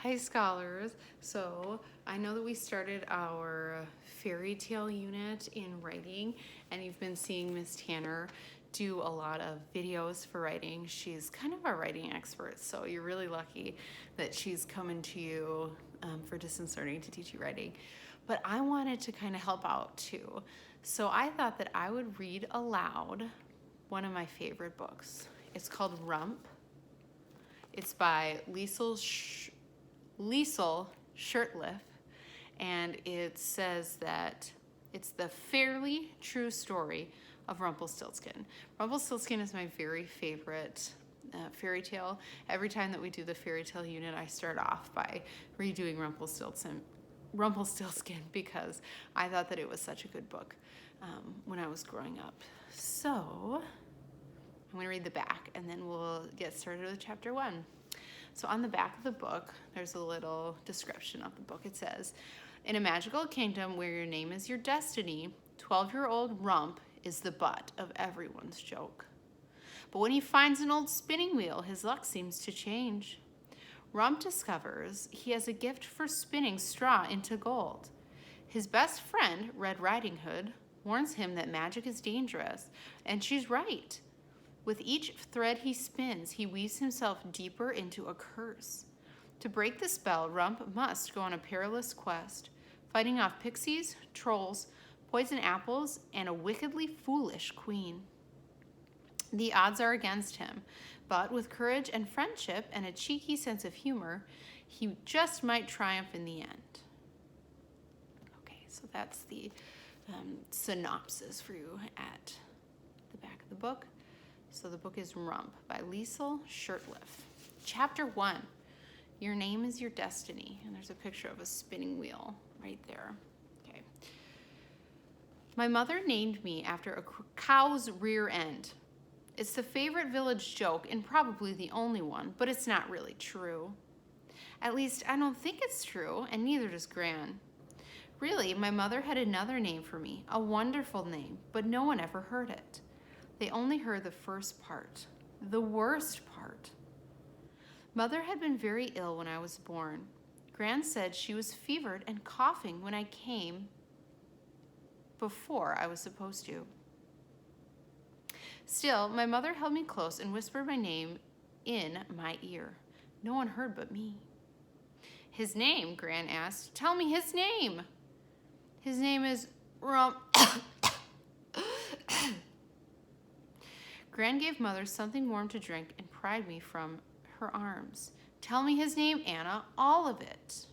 Hi, scholars. So I know that we started our fairy tale unit in writing, and you've been seeing Miss Tanner do a lot of videos for writing. She's kind of our writing expert, so you're really lucky that she's coming to you for distance learning to teach you writing. But I wanted to kind of help out too. So I thought that I would read aloud one of my favorite books. It's called Rump. It's by Liesl Shurtliff, and it says that it's the fairly true story of Rumpelstiltskin. Rumpelstiltskin is my very favorite fairy tale. Every time that we do the fairy tale unit, I start off by redoing Rumpelstiltskin because I thought that it was such a good book when I was growing up. So I'm going to read the back, and then we'll get started with chapter 1. So on the back of the book, there's a little description of the book. It says, in a magical kingdom where your name is your destiny, 12-year-old Rump is the butt of everyone's joke. But when he finds an old spinning wheel, his luck seems to change. Rump discovers he has a gift for spinning straw into gold. His best friend, Red Riding Hood, warns him that magic is dangerous, and she's right. With each thread he spins, he weaves himself deeper into a curse. To break the spell, Rump must go on a perilous quest, fighting off pixies, trolls, poison apples, and a wickedly foolish queen. The odds are against him, but with courage and friendship and a cheeky sense of humor, he just might triumph in the end. Okay, so that's the synopsis for you at the back of the book. So the book is Rump by Liesl Shurtliff. Chapter 1, Your Name is Your Destiny. And there's a picture of a spinning wheel right there. Okay. My mother named me after a cow's rear end. It's the favorite village joke and probably the only one, but it's not really true. At least I don't think it's true, and neither does Gran. Really, my mother had another name for me, a wonderful name, but no one ever heard it. They only heard the first part, the worst part. Mother had been very ill when I was born. Gran said she was fevered and coughing when I came before I was supposed to. Still, my mother held me close and whispered my name in my ear. No one heard but me. His name, Gran asked. Tell me his name. His name is Rump. Gran gave Mother something warm to drink and pried me from her arms. Tell me his name, Anna, all of it.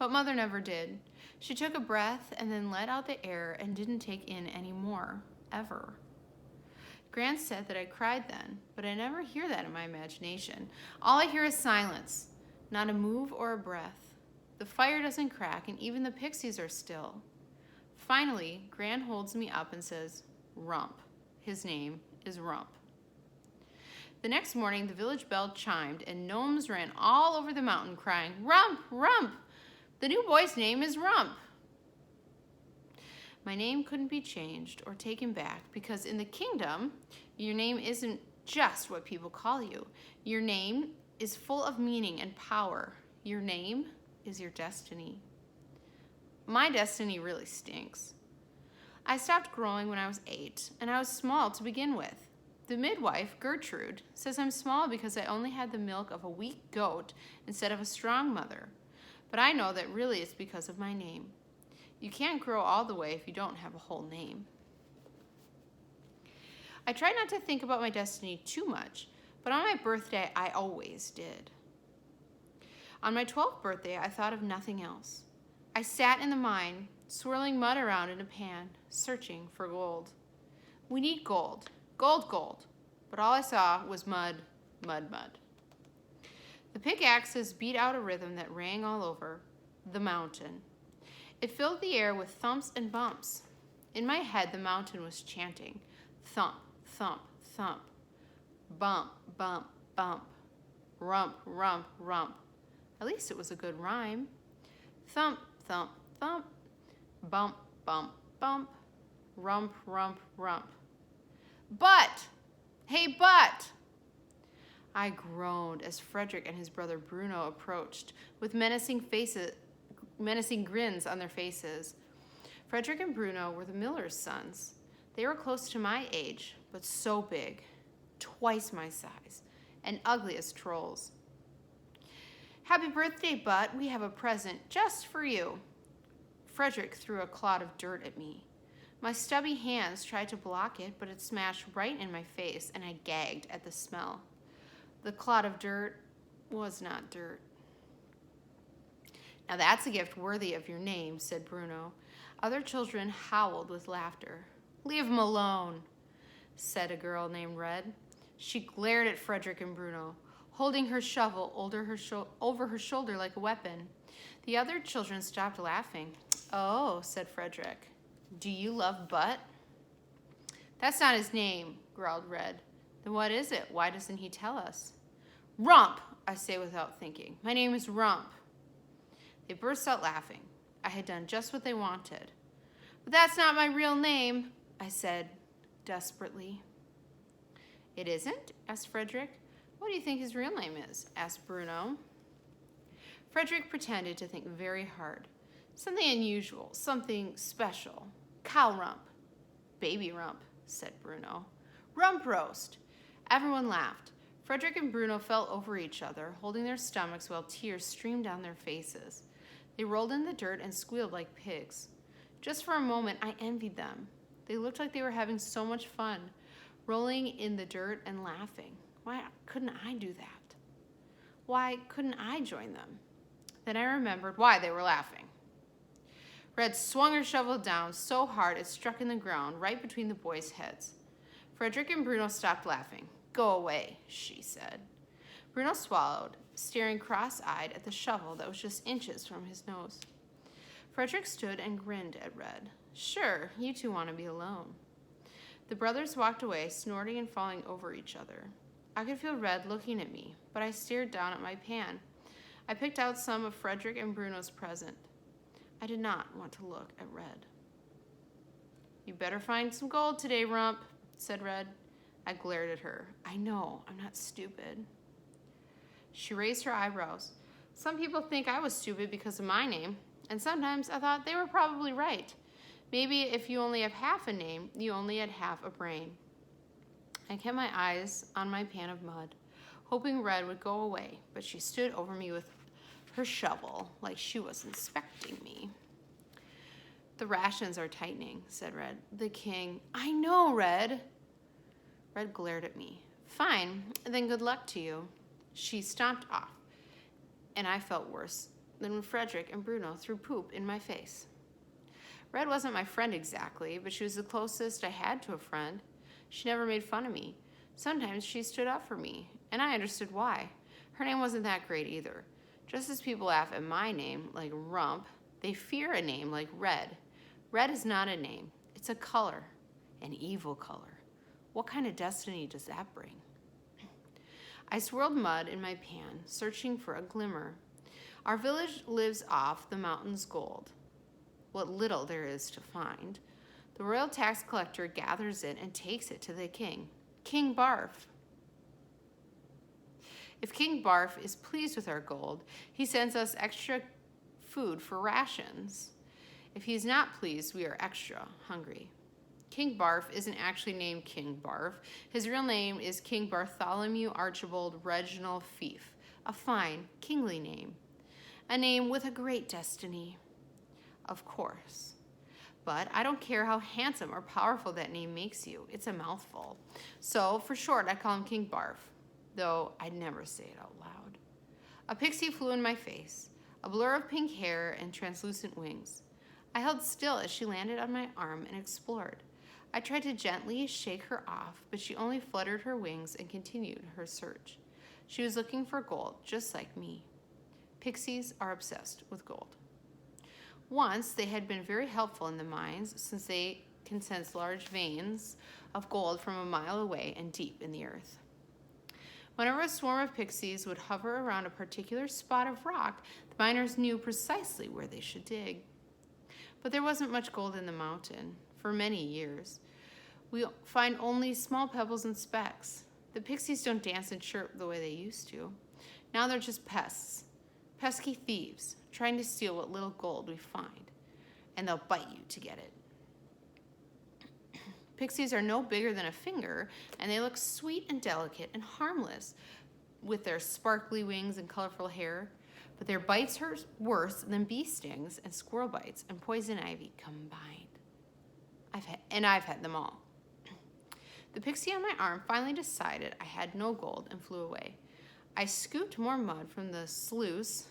But Mother never did. She took a breath and then let out the air and didn't take in any more, ever. Gran said that I cried then, but I never hear that in my imagination. All I hear is silence, not a move or a breath. The fire doesn't crack, and even the pixies are still. Finally, Gran holds me up and says, Rump. His name is Rump. The next morning, the village bell chimed, and gnomes ran all over the mountain crying, Rump, Rump! The new boy's name is Rump. My name couldn't be changed or taken back because in the kingdom, your name isn't just what people call you. Your name is full of meaning and power. Your name is your destiny. My destiny really stinks. I stopped growing when I was 8, and I was small to begin with. The midwife, Gertrude, says I'm small because I only had the milk of a weak goat instead of a strong mother. But I know that really it's because of my name. You can't grow all the way if you don't have a whole name. I tried not to think about my destiny too much, but on my birthday, I always did. On my 12th birthday, I thought of nothing else. I sat in the mine, swirling mud around in a pan, searching for gold. We need gold, gold, gold. But all I saw was mud, mud, mud. The pickaxes beat out a rhythm that rang all over the mountain. It filled the air with thumps and bumps. In my head, the mountain was chanting, thump, thump, thump, bump, bump, bump, rump, rump, rump. At least it was a good rhyme. Thump, thump, thump, bump, bump, bump, rump, rump, rump. But, hey, but! I groaned as Frederick and his brother Bruno approached, with menacing grins on their faces. Frederick and Bruno were the miller's sons. They were close to my age, but so big, twice my size, and ugly as trolls. "Happy birthday, Butt. We have a present just for you." Frederick threw a clod of dirt at me. My stubby hands tried to block it, but it smashed right in my face, and I gagged at the smell. The clod of dirt was not dirt. "Now that's a gift worthy of your name," said Bruno. Other children howled with laughter. "Leave him alone," said a girl named Red. She glared at Frederick and Bruno, holding her shovel over her shoulder like a weapon. The other children stopped laughing. "Oh," said Frederick. "Do you love Butt?" "That's not his name," growled Red. "Then what is it? Why doesn't he tell us?" "Rump," I say without thinking. "My name is Rump." They burst out laughing. I had done just what they wanted. "But that's not my real name," I said desperately. "It isn't?" asked Frederick. "What do you think his real name is?" asked Bruno. Frederick pretended to think very hard. "Something unusual, something special. Cow rump." "Baby rump," said Bruno. "Rump roast." Everyone laughed. Frederick and Bruno fell over each other, holding their stomachs while tears streamed down their faces. They rolled in the dirt and squealed like pigs. Just for a moment, I envied them. They looked like they were having so much fun, rolling in the dirt and laughing. Why couldn't I do that? Why couldn't I join them? Then I remembered why they were laughing. Red swung her shovel down so hard it struck in the ground right between the boys' heads. Frederick and Bruno stopped laughing. "Go away," she said. Bruno swallowed, staring cross-eyed at the shovel that was just inches from his nose. Frederick stood and grinned at Red. "Sure, you two want to be alone." The brothers walked away, snorting and falling over each other. I could feel Red looking at me, but I stared down at my pan. I picked out some of Frederick and Bruno's present. I did not want to look at Red. "You better find some gold today, Rump," said Red. I glared at her. "I know, I'm not stupid." She raised her eyebrows. "Some people think I was stupid because of my name, and sometimes I thought they were probably right. Maybe if you only have half a name, you only had half a brain." I kept my eyes on my pan of mud, hoping Red would go away, but she stood over me with her shovel like she was inspecting me. "The rations are tightening," said Red. "The king—" "I know, Red." Red glared at me. "Fine, then good luck to you." She stomped off, and I felt worse than when Frederick and Bruno threw poop in my face. Red wasn't my friend exactly, but she was the closest I had to a friend. She never made fun of me. Sometimes she stood up for me, and I understood why. Her name wasn't that great either. Just as people laugh at my name, like Rump, they fear a name like Red. Red is not a name. It's a color, an evil color. What kind of destiny does that bring? I swirled mud in my pan, searching for a glimmer. Our village lives off the mountain's gold. What little there is to find. The royal tax collector gathers it and takes it to the king, King Barf. If King Barf is pleased with our gold, he sends us extra food for rations. If he's not pleased, we are extra hungry. King Barf isn't actually named King Barf. His real name is King Bartholomew Archibald Reginald Fief, a fine, kingly name. A name with a great destiny. Of course. But I don't care how handsome or powerful that name makes you. It's a mouthful. So, for short, I call him King Barf, though I'd never say it out loud. A pixie flew in my face, a blur of pink hair and translucent wings. I held still as she landed on my arm and explored. I tried to gently shake her off, but she only fluttered her wings and continued her search. She was looking for gold, just like me. Pixies are obsessed with gold. Once, they had been very helpful in the mines, since they can sense large veins of gold from a mile away and deep in the earth. Whenever a swarm of pixies would hover around a particular spot of rock, the miners knew precisely where they should dig. But there wasn't much gold in the mountain for many years. We find only small pebbles and specks. The pixies don't dance and chirp the way they used to. Now they're just pests, pesky thieves, trying to steal what little gold we find, and they'll bite you to get it. Pixies are no bigger than a finger, and they look sweet and delicate and harmless with their sparkly wings and colorful hair, but their bites hurt worse than bee stings and squirrel bites and poison ivy combined. I've had them all. The pixie on my arm finally decided I had no gold and flew away. I scooped more mud from the sluice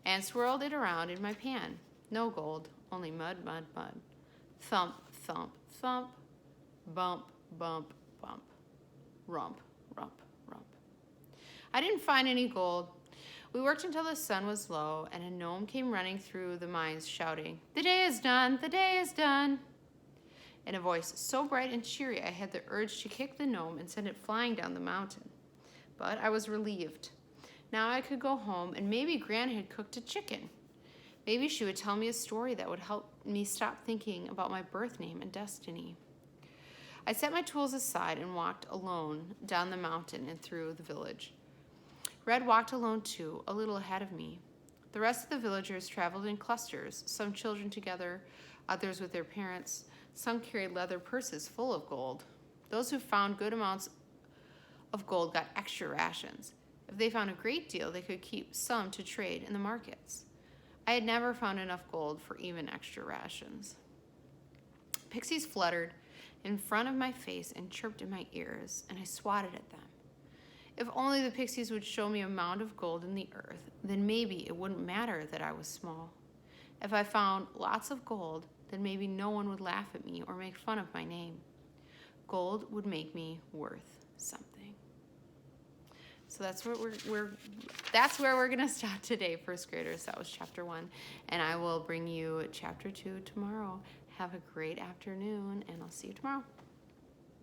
and swirled it around in my pan. No gold, only mud, mud, mud. Thump, thump, thump. Bump, bump, bump. Rump, rump, rump. I didn't find any gold. We worked until the sun was low, and a gnome came running through the mines shouting, "The day is done, the day is done." In a voice so bright and cheery, I had the urge to kick the gnome and send it flying down the mountain. But I was relieved. Now I could go home, and maybe Gran had cooked a chicken. Maybe she would tell me a story that would help me stop thinking about my birth name and destiny. I set my tools aside and walked alone down the mountain and through the village. Red walked alone too, a little ahead of me. The rest of the villagers traveled in clusters, some children together, others with their parents. Some carried leather purses full of gold. Those who found good amounts of gold got extra rations. If they found a great deal, they could keep some to trade in the markets. I had never found enough gold for even extra rations. Pixies fluttered in front of my face and chirped in my ears, and I swatted at them. If only the pixies would show me a mound of gold in the earth, then maybe it wouldn't matter that I was small. If I found lots of gold, then maybe no one would laugh at me or make fun of my name. Gold would make me worth something. So that's where we're gonna stop today, first graders. That was chapter 1, and I will bring you chapter 2 tomorrow. Have a great afternoon, and I'll see you tomorrow.